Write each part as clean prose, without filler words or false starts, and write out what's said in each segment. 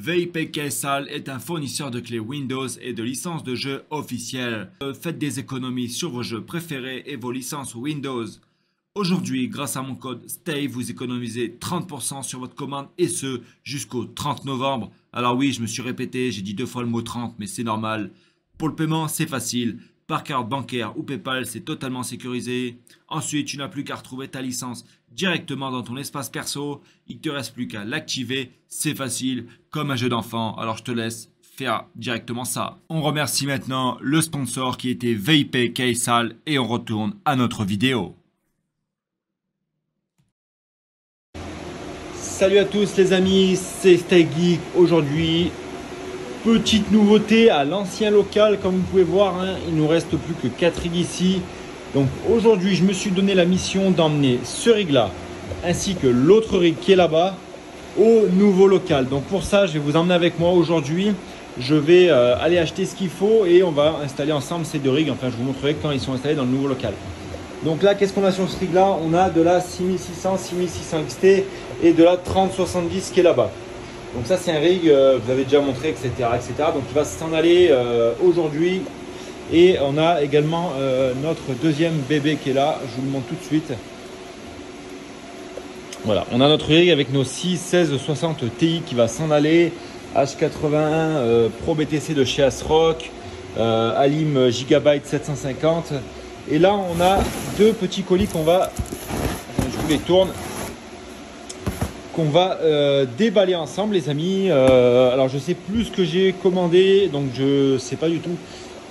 VIP KSAL est un fournisseur de clés Windows et de licences de jeux officielles. Faites des économies sur vos jeux préférés et vos licences Windows. Aujourd'hui, grâce à mon code STAY, vous économisez 30% sur votre commande et ce jusqu'au 30 novembre. Alors oui, je me suis répété, j'ai dit 2 fois le mot 30, mais c'est normal. Pour le paiement, c'est facile. Par carte bancaire ou PayPal, c'est totalement sécurisé. Ensuite, tu n'as plus qu'à retrouver ta licence directement dans ton espace perso. Il ne te reste plus qu'à l'activer. C'est facile, comme un jeu d'enfant. Alors, je te laisse faire directement ça. On remercie maintenant le sponsor qui était VIP KSAL et on retourne à notre vidéo. Salut à tous les amis, c'est Stay Geek. Aujourd'hui, petite nouveauté à l'ancien local, comme vous pouvez voir, hein, il nous reste plus que 4 rigs ici. Donc aujourd'hui, je me suis donné la mission d'emmener ce rig là, ainsi que l'autre rig qui est là-bas, au nouveau local. Donc pour ça, je vais vous emmener avec moi aujourd'hui. Je vais aller acheter ce qu'il faut et on va installer ensemble ces deux rigs. Enfin, je vous montrerai quand ils sont installés dans le nouveau local. Donc là, qu'est-ce qu'on a sur ce rig là? On a de la 6600, 6600 XT et de la 3070 qui est là-bas. Donc ça, c'est un rig, vous avez déjà montré, etc. etc. Donc il va s'en aller aujourd'hui. Et on a également notre deuxième bébé qui est là. Je vous le montre tout de suite. Voilà, on a notre rig avec nos 1660 Ti qui va s'en aller. H81 Pro BTC de chez ASRock. Alim Gigabyte 750. Et là, on a deux petits colis qu'on va... Je vous les tourne. Qu'on va déballer ensemble les amis. Alors je sais plus ce que j'ai commandé, donc je sais pas du tout.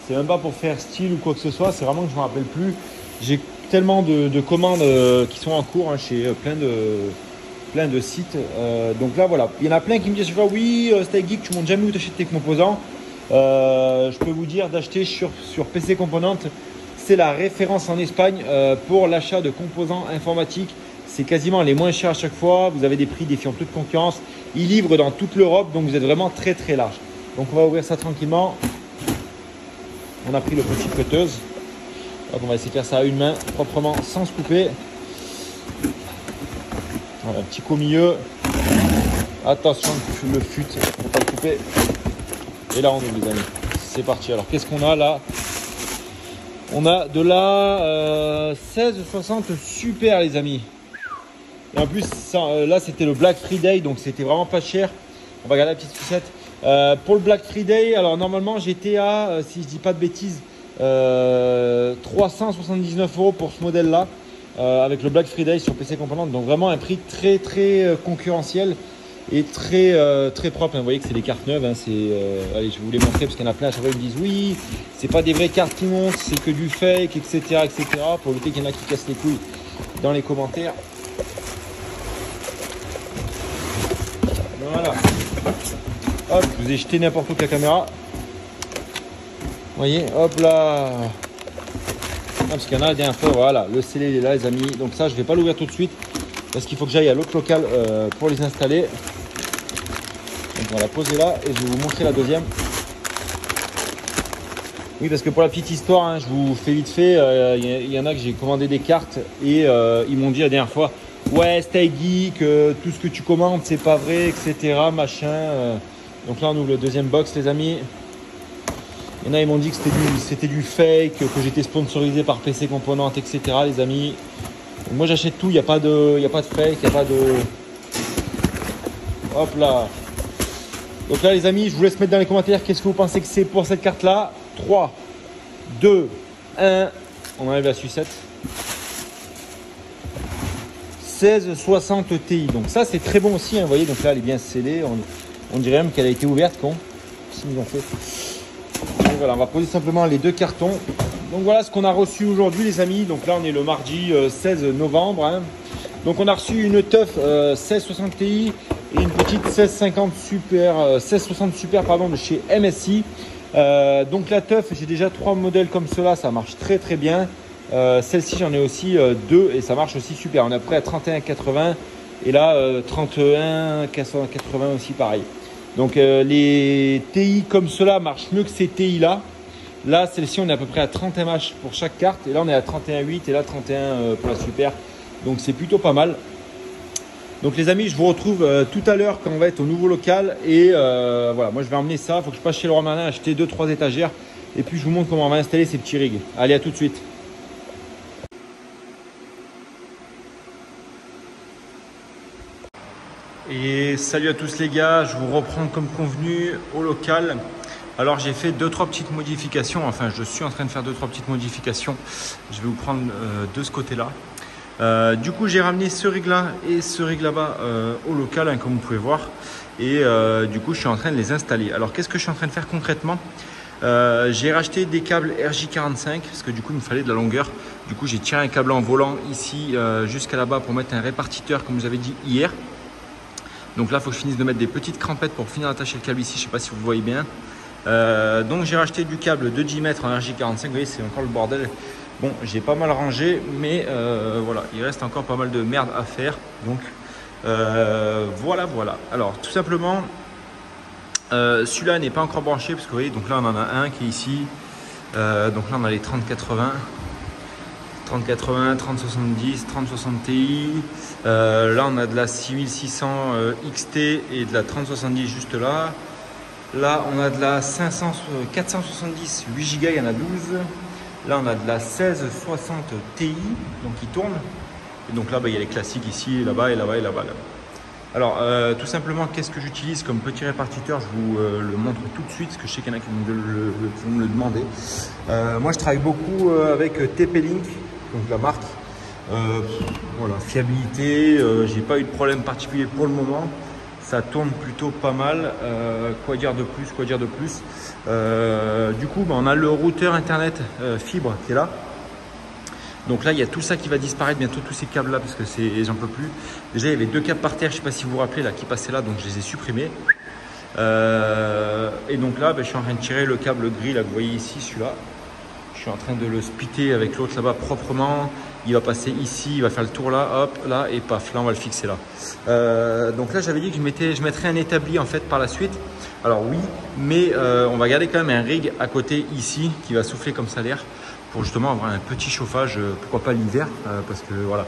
C'est même pas pour faire style ou quoi que ce soit, c'est vraiment que je me rappelle plus. J'ai tellement de commandes qui sont en cours hein, chez plein de sites. Donc là voilà, il y en a plein qui me disent oui Stay Geek, tu montres jamais où tu achètes tes composants. Je peux vous dire d'acheter sur PC Componentes, c'est la référence en Espagne pour l'achat de composants informatiques. C'est quasiment les moins chers à chaque fois. Vous avez des prix défiant toute concurrence. Ils livrent dans toute l'Europe, donc vous êtes vraiment très très large. Donc on va ouvrir ça tranquillement. On a pris le petit cutteuse. Donc on va essayer de faire ça à une main, proprement, sans se couper. Voilà, un petit coup au milieu. Attention, le fut, il ne faut pas le couper. Et là on ouvre les amis. C'est parti. Alors qu'est-ce qu'on a là? On a de la 1660 Super les amis. Et en plus, ça, là, c'était le Black Friday, donc c'était vraiment pas cher. On va regarder la petite sucette. Pour le Black Friday, alors normalement, j'étais à, si je dis pas de bêtises, 379 € pour ce modèle-là, avec le Black Friday sur PC Componentes. Donc vraiment un prix très très concurrentiel et très très propre. Vous voyez que c'est des cartes neuves. Hein, allez, je vais vous les montrer parce qu'il y en a plein. À chaque fois, ils me disent oui, c'est pas des vraies cartes qui montent, c'est que du fake, etc., etc. Pour éviter qu'il y en a qui cassent les couilles dans les commentaires. Voilà. Hop, je vous ai jeté n'importe où avec la caméra. Vous voyez, hop là. Ah, parce qu'il y en a la dernière fois, voilà, le scellé il est là les amis. Donc ça, je ne vais pas l'ouvrir tout de suite parce qu'il faut que j'aille à l'autre local pour les installer. Donc on va la poser là et je vais vous montrer la deuxième. Oui, parce que pour la petite histoire, hein, je vous fais vite fait, il y en a que j'ai commandé des cartes et ils m'ont dit la dernière fois ouais, Stay Geek, tout ce que tu commandes, c'est pas vrai, etc. Machin. Donc là, on ouvre le deuxième box, les amis. Il y en a, ils m'ont dit que c'était du fake, que j'étais sponsorisé par PC Componentes, etc. Les amis. Donc moi, j'achète tout. Il n'y a pas de fake, il n'y a pas de. Hop là. Donc là, les amis, je vous laisse mettre dans les commentaires qu'est-ce que vous pensez que c'est pour cette carte-là. 3, 2, 1. On enlève la sucette. 1660 Ti, donc ça c'est très bon aussi, hein, vous voyez, donc là elle est bien scellée, on dirait même qu'elle a été ouverte, con, si ils ont fait. Donc voilà, on va poser simplement les deux cartons. Donc voilà ce qu'on a reçu aujourd'hui les amis, donc là on est le mardi 16 novembre, hein. Donc on a reçu une teuf 1660 Ti et une petite 1660 Super pardon, de chez MSI. Donc la teuf, j'ai déjà 3 modèles comme cela, ça marche très très bien. Celle-ci j'en ai aussi 2 et ça marche aussi super. On est prêt à 31,80 et là 31,80 aussi pareil. Donc les TI comme cela marchent mieux que ces TI là. Là celle-ci on est à peu près à 31 mAh pour chaque carte et là on est à 31,8 et là 31 pour la super. Donc c'est plutôt pas mal. Donc les amis, je vous retrouve tout à l'heure quand on va être au nouveau local. Et voilà, moi je vais emmener ça. Il faut que je passe chez Leroy Merlin, acheter 2-3 étagères. Et puis je vous montre comment on va installer ces petits rigs. Allez, à tout de suite. Et salut à tous les gars, je vous reprends comme convenu au local. Alors j'ai fait 2-3 petites modifications, enfin je suis en train de faire 2-3 petites modifications. Je vais vous prendre de ce côté-là. Du coup j'ai ramené ce rig là et ce rig là-bas au local, hein, comme vous pouvez voir. Et du coup je suis en train de les installer. Alors qu'est-ce que je suis en train de faire concrètement? J'ai racheté des câbles RJ45 parce que du coup il me fallait de la longueur. Du coup j'ai tiré un câble en volant ici jusqu'à là-bas pour mettre un répartiteur comme je vous avais dit hier. Donc là, il faut que je finisse de mettre des petites crampettes pour finir d'attacher le câble ici. Je ne sais pas si vous voyez bien. Donc j'ai racheté du câble de 10 mètres en RJ45. Vous voyez, c'est encore le bordel. Bon, j'ai pas mal rangé, mais voilà, il reste encore pas mal de merde à faire. Donc voilà. Alors tout simplement, celui-là n'est pas encore branché parce que vous voyez, donc là on en a un qui est ici. Donc là on a les 3080. 3080, 3070, 3060 Ti. Là, on a de la 6600 XT et de la 3070 juste là. Là, on a de la 470 8 Go, il y en a 12. Là, on a de la 1660 Ti, donc qui tourne. Et donc là, il y a les classiques ici, là-bas et là-bas et là-bas. Alors, tout simplement, qu'est-ce que j'utilise comme petit répartiteur? Je vous le montre tout de suite, parce que je sais qu'il y en a qui vont me le demander. Moi, je travaille beaucoup avec TP-Link, donc la marque. Voilà, fiabilité, j'ai pas eu de problème particulier pour le moment. Ça tourne plutôt pas mal. Quoi dire de plus? Du coup, on a le routeur internet fibre qui est là. Donc là, il y a tout ça qui va disparaître bientôt, tous ces câbles là, parce que j'en peux plus. Déjà, il y avait 2 câbles par terre, je sais pas si vous vous rappelez, là, qui passaient là, donc je les ai supprimés. Et donc là, je suis en train de tirer le câble gris là que vous voyez ici, celui-là. Je suis en train de le splitter avec l'autre là-bas proprement. Il va passer ici, il va faire le tour là, hop, là, et paf, là on va le fixer là. Donc là, j'avais dit que je mettrais un établi en fait par la suite. Alors oui, mais on va garder quand même un rig à côté ici qui va souffler comme ça l'air pour justement avoir un petit chauffage, pourquoi pas l'hiver, parce que voilà,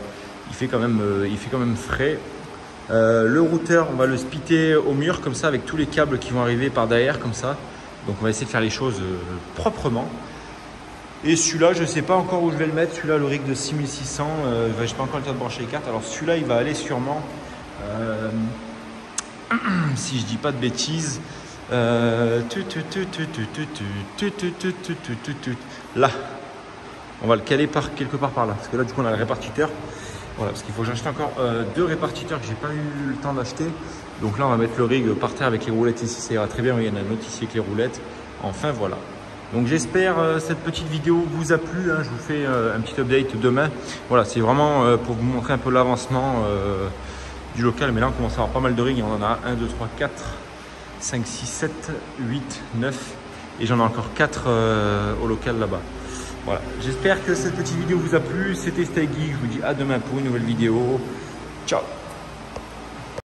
il fait quand même frais. Le routeur, on va le splitter au mur comme ça avec tous les câbles qui vont arriver par derrière comme ça. Donc on va essayer de faire les choses proprement. Et celui-là, je ne sais pas encore où je vais le mettre. Celui-là, le rig de 6600, je n'ai pas encore le temps de brancher les cartes. Alors celui-là, il va aller sûrement, si je dis pas de bêtises, là. On va le caler quelque part par là. Parce que là, du coup, on a le répartiteur. Voilà, parce qu'il faut que j'achète encore 2 répartiteurs que j'ai pas eu le temps d'acheter. Donc là, on va mettre le rig par terre avec les roulettes ici. Ça ira très bien. Il y en a un autre ici avec les roulettes. Enfin, voilà. Donc j'espère cette petite vidéo vous a plu, hein. Je vous fais un petit update demain. Voilà, c'est vraiment pour vous montrer un peu l'avancement du local. Mais là on commence à avoir pas mal de rigs. On en a 1, 2, 3, 4, 5, 6, 7, 8, 9. Et j'en ai encore 4 au local là-bas. Voilà, j'espère que cette petite vidéo vous a plu. C'était Stay Geek, je vous dis à demain pour une nouvelle vidéo. Ciao.